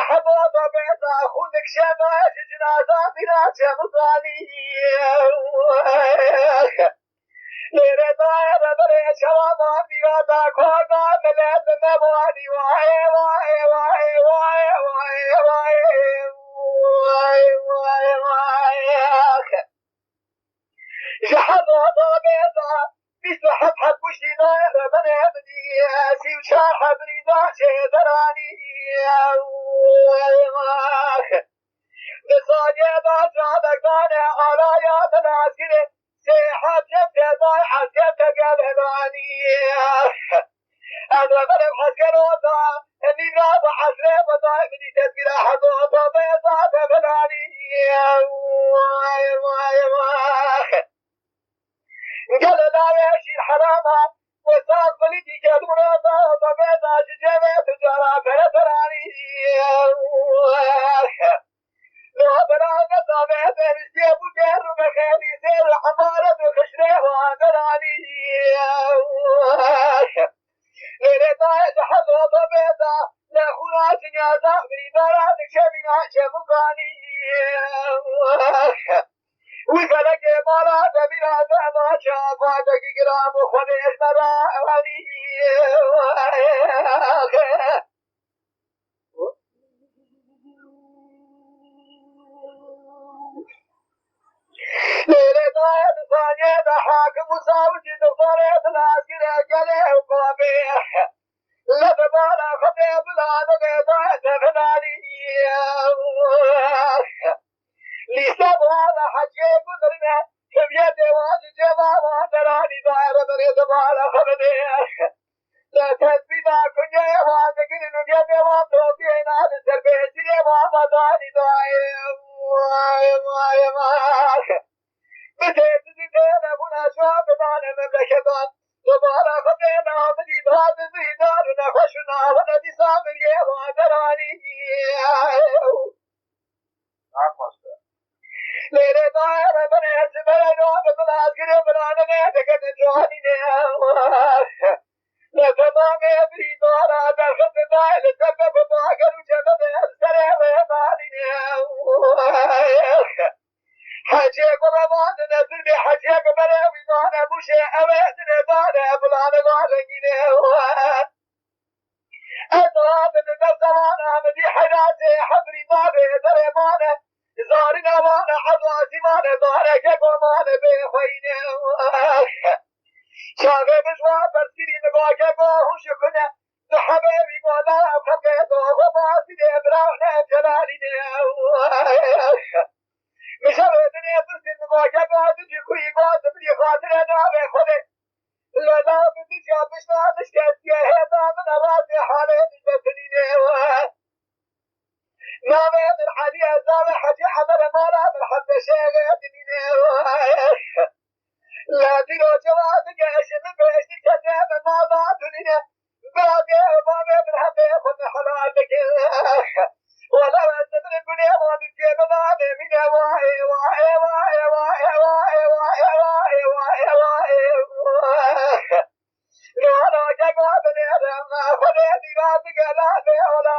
حبابا بيضا خونك شماش جنازة بناجة مطالية ليرة دائرة بري شواما بيغادا كوادا ملاب مبواني واي واي واي واي واي واي واي واي واي جحظة بيضا بيسحب حب وشي دائرة من ابني سيو شاحة بريدا شيدراني بصانية باجابك دانا عرايا مناسكري سيحة جبتة ضايحة جبتة قلباني أنا بلب حسكروتا إني غابة حسري وضاي مني تدبير حضوطة بيضا تبلاني واي واي واي قال لا يشي الحرامة وصاد بلدي كدوراتا وطبيضا ججبة تجارة فرفراني لو برانا صابت الجيب وجهر بخيري سير الحمارة وخشريه وعبراني ليلة طايد حظوة طبيضا لأخونا جنازة بريداراتك شبينا شمقاني وفلك مرات بلاد ما شافاتك قرام وخليش مراني ليلة طايد ثانية حاكم وصاوتي دكتورة العسكري قليه وقابيح لببالا خطيب بلاد قيطايد فناني لسان هذا حكي قدرنا كم يدي واجي جمالا تراني دائرة بريد بالا خبنيه لا تثبينا كنيا يوانا كننو يدي وانتوكينا لسربيتي وامداني دائرة واي واي واي بتيتي تينا بنا شواب دانا مملكتان دبالا خطينا مديد هذا زيداننا خشنا وندي سامر يوانا تراني ليلة دائرة بنيت بلدو بلاسكري بلانا نيتك تجواني لتمام يبري دارا درخت دائل سبب باقر وجبب السرع ويماني حجيك رمان نزل بحجيك بلاوي دانا مشي اويد ندانا بلانا غالقين أدوات النفسوانا مدي حراسي حبري داري درمانا زارنا وانا عضواتي مانا دارك قومانا بخوينا شاغي بجواب برسكري مقاكا قوهو شكنا نحبيبي قولا وخبقى دوغو باسي دبراونا جلالينا مشاوتني برسكري مقاكا قوهو جكوي قوهو بدي خاطر نابي خودي لنا بدي جابشنا نشكت يهيدا من راسي حالي نجبتني نامي من حدي أزامي حجي حمر مالا من حد شيغي دنيني لا دينو جوابك أشي من بيشتي كتاب الماضى دنيني باقي وبابي من حبي خن حلالك ولا أنت من الدنيا ما بيجيب مامي من واي واي واي واي واي واي واي واي واي لو أنا جاكوا بني أدم خليني راسك لا بي ولا